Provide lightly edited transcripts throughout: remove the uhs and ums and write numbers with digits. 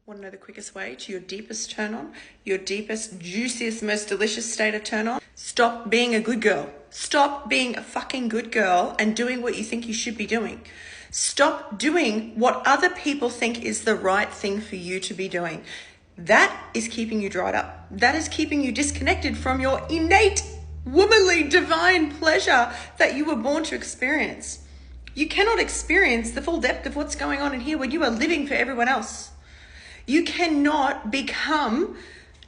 Want to know the quickest way to your deepest turn on? Your deepest, juiciest, most delicious state of turn on? Stop being a good girl. Stop being a fucking good girl and doing what you think you should be doing. Stop doing what other people think is the right thing for you to be doing. That is keeping you dried up. That is keeping you disconnected from your innate, womanly, divine pleasure that you were born to experience. You cannot experience the full depth of what's going on in here when you are living for everyone else. You cannot become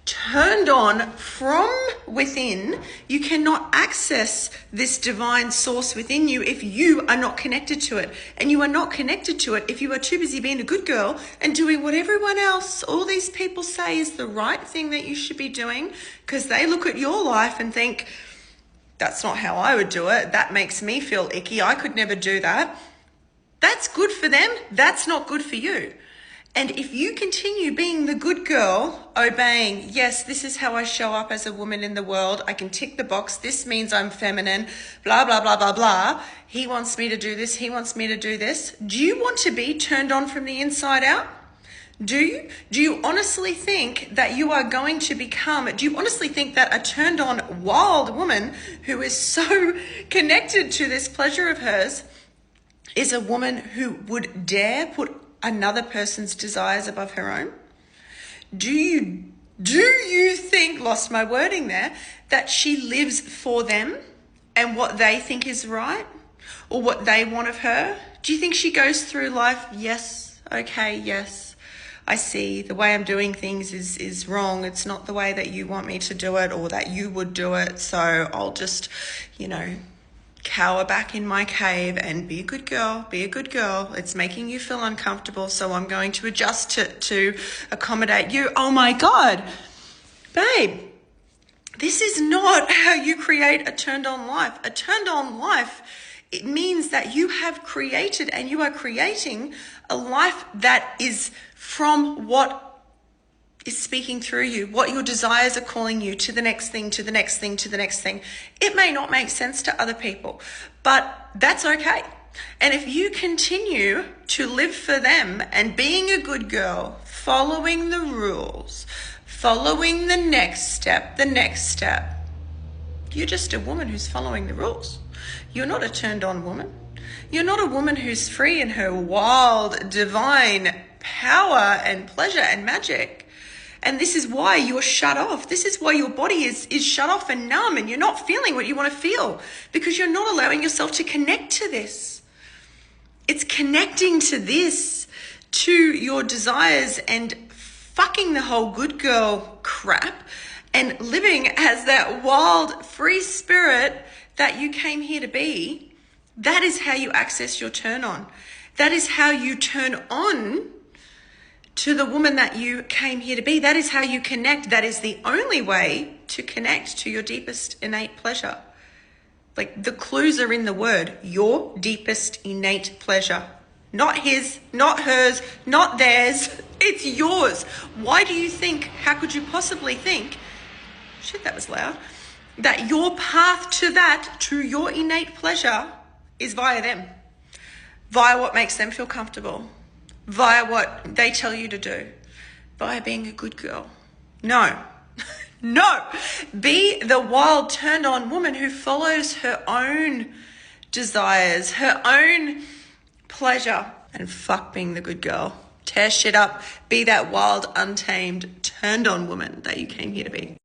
turned on from within. You cannot access this divine source within you if you are not connected to it. And you are not connected to it if you are too busy being a good girl and doing what everyone else, all these people say is the right thing that you should be doing, because they look at your life and think, that's not how I would do it. That makes me feel icky. I could never do that. That's good for them. That's not good for you. And if you continue being the good girl, obeying, yes, this is how I show up as a woman in the world. I can tick the box. This means I'm feminine, blah, blah, blah, blah, blah. He wants me to do this. He wants me to do this. Do you want to be turned on from the inside out? Do you? Do you honestly think that you are going to become, do you honestly think that a turned on wild woman who is so connected to this pleasure of hers is a woman who would dare put another person's desires above her own? Do you think, lost my wording there, that she lives for them and what they think is right or what they want of her? Do you think she goes through life, yes, okay, yes, I see the way I'm doing things is wrong. It's not the way that you want me to do it or that you would do it. So I'll just, cower back in my cave and be a good girl, be a good girl. It's making you feel uncomfortable, so I'm going to adjust to accommodate you. Oh my God, babe, this is not how you create a turned on life. A turned on life, it means that you have created and you are creating a life that is from what is speaking through you, what your desires are calling you to the next thing, to the next thing, to the next thing. It may not make sense to other people, but that's okay. And if you continue to live for them and being a good girl, following the rules, following the next step, you're just a woman who's following the rules. You're not a turned on woman. You're not a woman who's free in her wild, divine power and pleasure and magic. And this is why you're shut off. This is why your body is shut off and numb and you're not feeling what you want to feel, because you're not allowing yourself to connect to this. It's connecting to this, to your desires, and fucking the whole good girl crap and living as that wild, free spirit that you came here to be. That is how you access your turn on. That is how you turn on to the woman that you came here to be. That is how you connect. That is the only way to connect to your deepest innate pleasure. Like, the clues are in the word, your deepest innate pleasure. Not his, not hers, not theirs. It's yours. Why do you think, how could you possibly think, shit, that was loud, that your path to that, to your innate pleasure, is via them, via what makes them feel comfortable, via what they tell you to do, via being a good girl? No, no. Be the wild, turned on woman who follows her own desires, her own pleasure, and fuck being the good girl. Tear shit up. Be that wild, untamed, turned on woman that you came here to be.